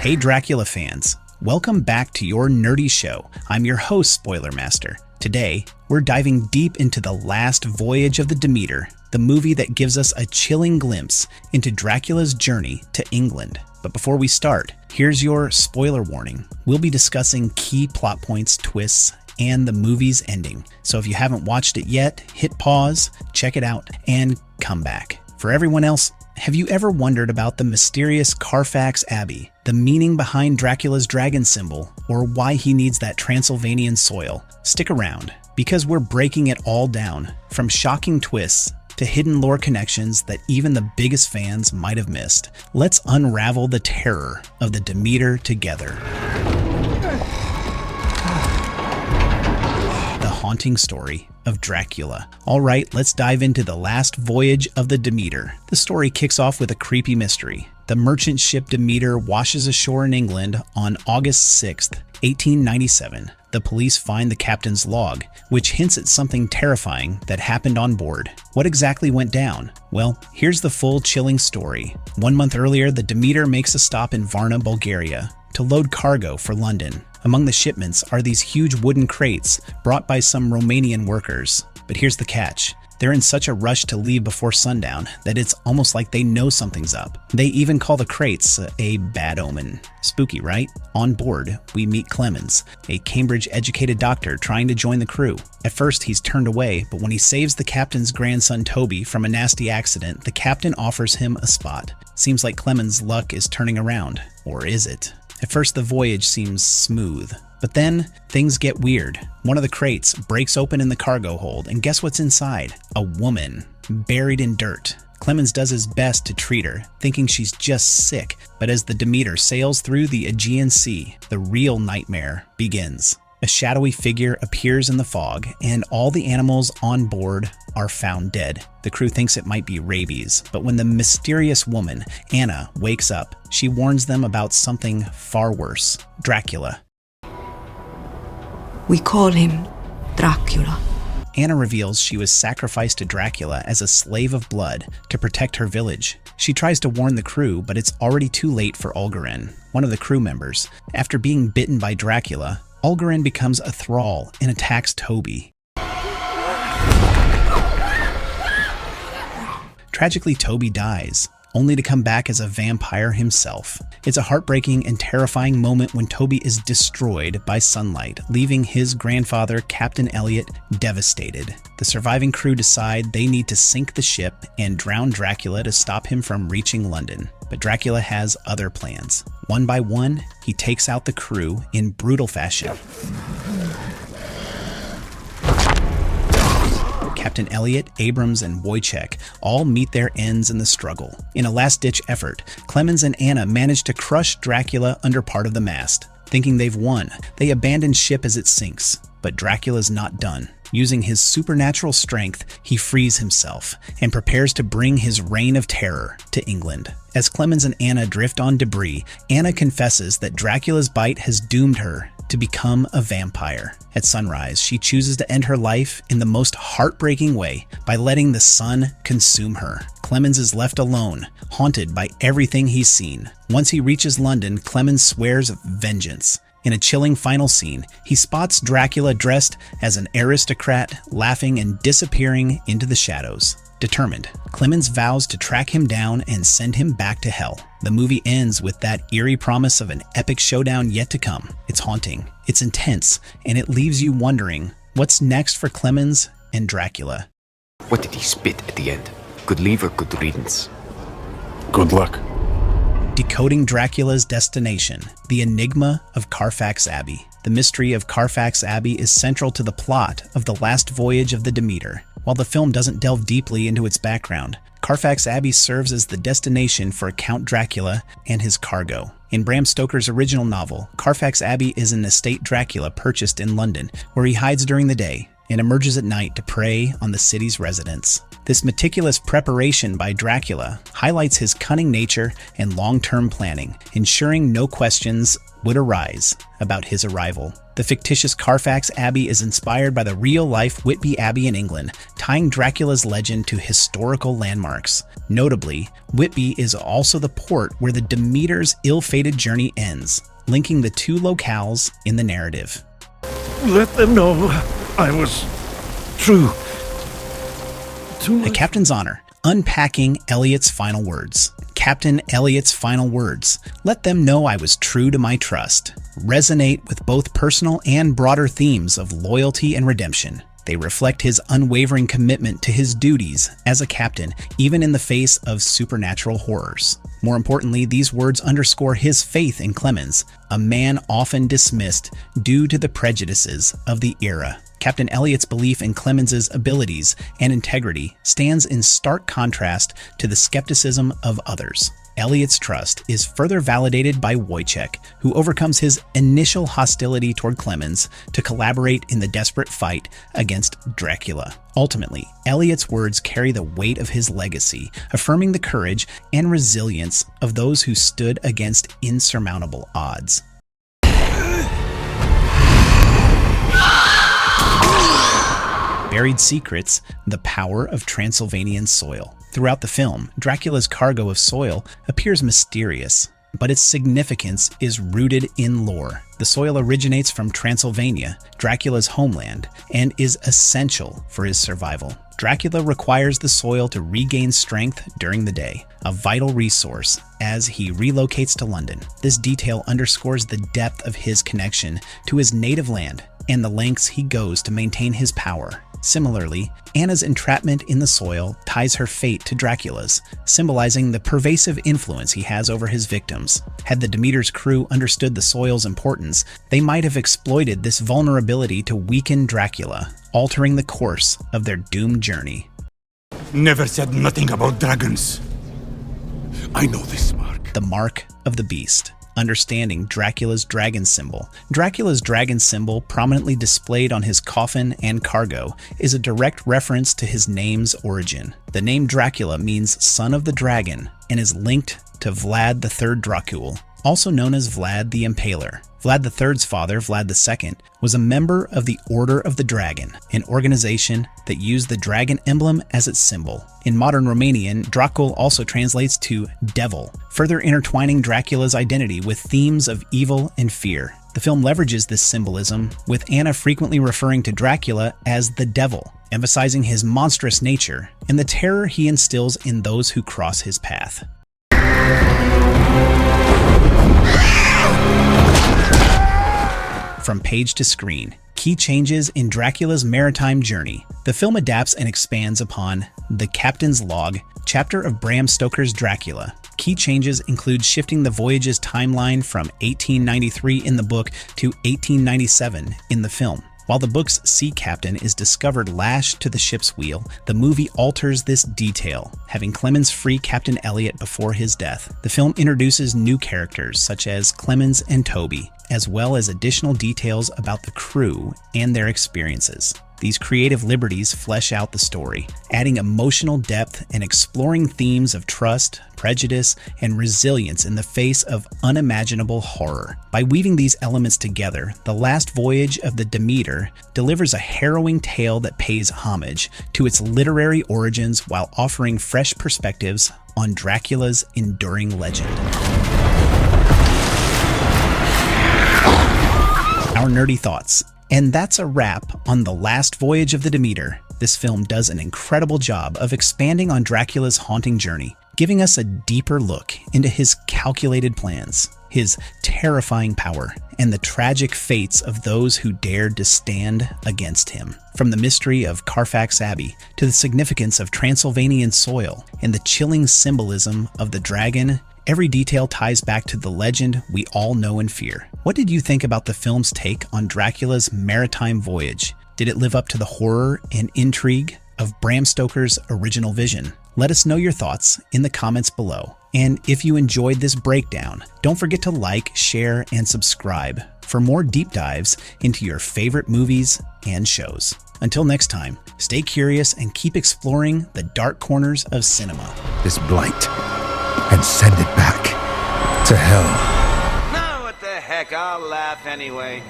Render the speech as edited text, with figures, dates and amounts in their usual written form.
Hey Dracula fans, welcome back to your nerdy show. I'm your host, Spoiler Master. Today, we're diving deep into the Last Voyage of the Demeter, the movie that gives us a chilling glimpse into Dracula's journey to England. But before we start, here's your spoiler warning. We'll be discussing key plot points, twists, and the movie's ending. So if you haven't watched it yet, hit pause, check it out, and come back. For everyone else, have you ever wondered about the mysterious Carfax Abbey, the meaning behind Dracula's dragon symbol, or why he needs that Transylvanian soil? Stick around, because we're breaking it all down, from shocking twists to hidden lore connections that even the biggest fans might have missed. Let's unravel the terror of the Demeter together. Haunting story of Dracula. Alright, let's dive into the Last Voyage of the Demeter. The story kicks off with a creepy mystery. The merchant ship Demeter washes ashore in England on August 6th, 1897. The police find the captain's log, which hints at something terrifying that happened on board. What exactly went down? Well, here's the full chilling story. 1 month earlier, the Demeter makes a stop in Varna, Bulgaria, to load cargo for London. Among the shipments are these huge wooden crates brought by some Romanian workers. But here's the catch. They're in such a rush to leave before sundown that it's almost like they know something's up. They even call the crates a bad omen. Spooky, right? On board, we meet Clemens, a Cambridge-educated doctor trying to join the crew. At first, he's turned away, but when he saves the captain's grandson Toby from a nasty accident, the captain offers him a spot. Seems like Clemens' luck is turning around. Or is it? At first, the voyage seems smooth, but then things get weird. One of the crates breaks open in the cargo hold, and guess what's inside? A woman, buried in dirt. Clemens does his best to treat her, thinking she's just sick, but as the Demeter sails through the Aegean Sea, the real nightmare begins. A shadowy figure appears in the fog, and all the animals on board are found dead. The crew thinks it might be rabies, but when the mysterious woman, Anna, wakes up, she warns them about something far worse: Dracula. We call him Dracula. Anna reveals she was sacrificed to Dracula as a slave of blood to protect her village. She tries to warn the crew, but it's already too late for Olgarin, one of the crew members. After being bitten by Dracula, Olgarin becomes a thrall and attacks Toby. Tragically, Toby dies, only to come back as a vampire himself. It's a heartbreaking and terrifying moment when Toby is destroyed by sunlight, leaving his grandfather, Captain Elliot, devastated. The surviving crew decide they need to sink the ship and drown Dracula to stop him from reaching London. But Dracula has other plans. One by one, he takes out the crew in brutal fashion. Captain Elliot, Abrams, and Wojciech all meet their ends in the struggle. In a last-ditch effort, Clemens and Anna manage to crush Dracula under part of the mast. Thinking they've won, they abandon ship as it sinks. But Dracula's not done. Using his supernatural strength, he frees himself and prepares to bring his reign of terror to England. As Clemens and Anna drift on debris, Anna confesses that Dracula's bite has doomed her to become a vampire. At sunrise, she chooses to end her life in the most heartbreaking way by letting the sun consume her. Clemens is left alone, haunted by everything he's seen. Once he reaches London, Clemens swears vengeance. In a chilling final scene, he spots Dracula dressed as an aristocrat, laughing and disappearing into the shadows. Determined, Clemens vows to track him down and send him back to hell. The movie ends with that eerie promise of an epic showdown yet to come. It's haunting, it's intense, and it leaves you wondering, what's next for Clemens and Dracula? What did he spit at the end? Good leave or good riddance? Good luck. Decoding Dracula's destination, the enigma of Carfax Abbey. The mystery of Carfax Abbey is central to the plot of The Last Voyage of the Demeter. While the film doesn't delve deeply into its background, Carfax Abbey serves as the destination for Count Dracula and his cargo. In Bram Stoker's original novel, Carfax Abbey is an estate Dracula purchased in London, where he hides during the day and emerges at night to prey on the city's residents. This meticulous preparation by Dracula highlights his cunning nature and long-term planning, ensuring no questions would arise about his arrival. The fictitious Carfax Abbey is inspired by the real-life Whitby Abbey in England, tying Dracula's legend to historical landmarks. Notably, Whitby is also the port where the Demeter's ill-fated journey ends, linking the two locales in the narrative. Let them know I was true to A Captain's Honor, unpacking Elliot's final words. Captain Elliot's final words. Let them know I was true to my trust. Resonate with both personal and broader themes of loyalty and redemption. They reflect his unwavering commitment to his duties as a captain, even in the face of supernatural horrors. More importantly, these words underscore his faith in Clemens, a man often dismissed due to the prejudices of the era. Captain Elliot's belief in Clemens's abilities and integrity stands in stark contrast to the skepticism of others. Elliot's trust is further validated by Wojciech, who overcomes his initial hostility toward Clemens to collaborate in the desperate fight against Dracula. Ultimately, Elliot's words carry the weight of his legacy, affirming the courage and resilience of those who stood against insurmountable odds. Buried Secrets, the power of Transylvanian soil. Throughout the film, Dracula's cargo of soil appears mysterious, but its significance is rooted in lore. The soil originates from Transylvania, Dracula's homeland, and is essential for his survival. Dracula requires the soil to regain strength during the day, a vital resource as he relocates to London. This detail underscores the depth of his connection to his native land and the lengths he goes to maintain his power. Similarly, Anna's entrapment in the soil ties her fate to Dracula's, symbolizing the pervasive influence he has over his victims. Had the Demeter's crew understood the soil's importance, they might have exploited this vulnerability to weaken Dracula, altering the course of their doomed journey. never said nothing about dragons. I know this mark. The Mark of the Beast. Understanding Dracula's dragon symbol. Dracula's dragon symbol, prominently displayed on his coffin and cargo, is a direct reference to his name's origin. The name Dracula means son of the dragon and is linked to Vlad III Dracul, also known as Vlad the Impaler. Vlad III's father, Vlad II, was a member of the Order of the Dragon, an organization that used the dragon emblem as its symbol. In modern Romanian, Dracul also translates to devil, further intertwining Dracula's identity with themes of evil and fear. The film leverages this symbolism, with Anna frequently referring to Dracula as the devil, emphasizing his monstrous nature and the terror he instills in those who cross his path. From page to screen, key changes in Dracula's maritime journey. The film adapts and expands upon The Captain's Log, chapter of Bram Stoker's Dracula. Key changes include shifting the voyage's timeline from 1893 in the book to 1897 in the film. While the book's sea captain is discovered lashed to the ship's wheel, the movie alters this detail, having Clemens free Captain Elliot before his death. The film introduces new characters such as Clemens and Toby, as well as additional details about the crew and their experiences. These creative liberties flesh out the story, adding emotional depth and exploring themes of trust, prejudice, and resilience in the face of unimaginable horror. By weaving these elements together, The Last Voyage of the Demeter delivers a harrowing tale that pays homage to its literary origins while offering fresh perspectives on Dracula's enduring legend. Our nerdy thoughts. And that's a wrap on The Last Voyage of the Demeter. This film does an incredible job of expanding on Dracula's haunting journey, giving us a deeper look into his calculated plans, his terrifying power, and the tragic fates of those who dared to stand against him. From the mystery of Carfax Abbey to the significance of Transylvanian soil and the chilling symbolism of the dragon, every detail ties back to the legend we all know and fear. What did you think about the film's take on Dracula's maritime voyage? Did it live up to the horror and intrigue of Bram Stoker's original vision? Let us know your thoughts in the comments below. And if you enjoyed this breakdown, don't forget to like, share, and subscribe for more deep dives into your favorite movies and shows. Until next time, stay curious and keep exploring the dark corners of cinema. This blight and send it back to hell. No, what the heck, I'll laugh anyway.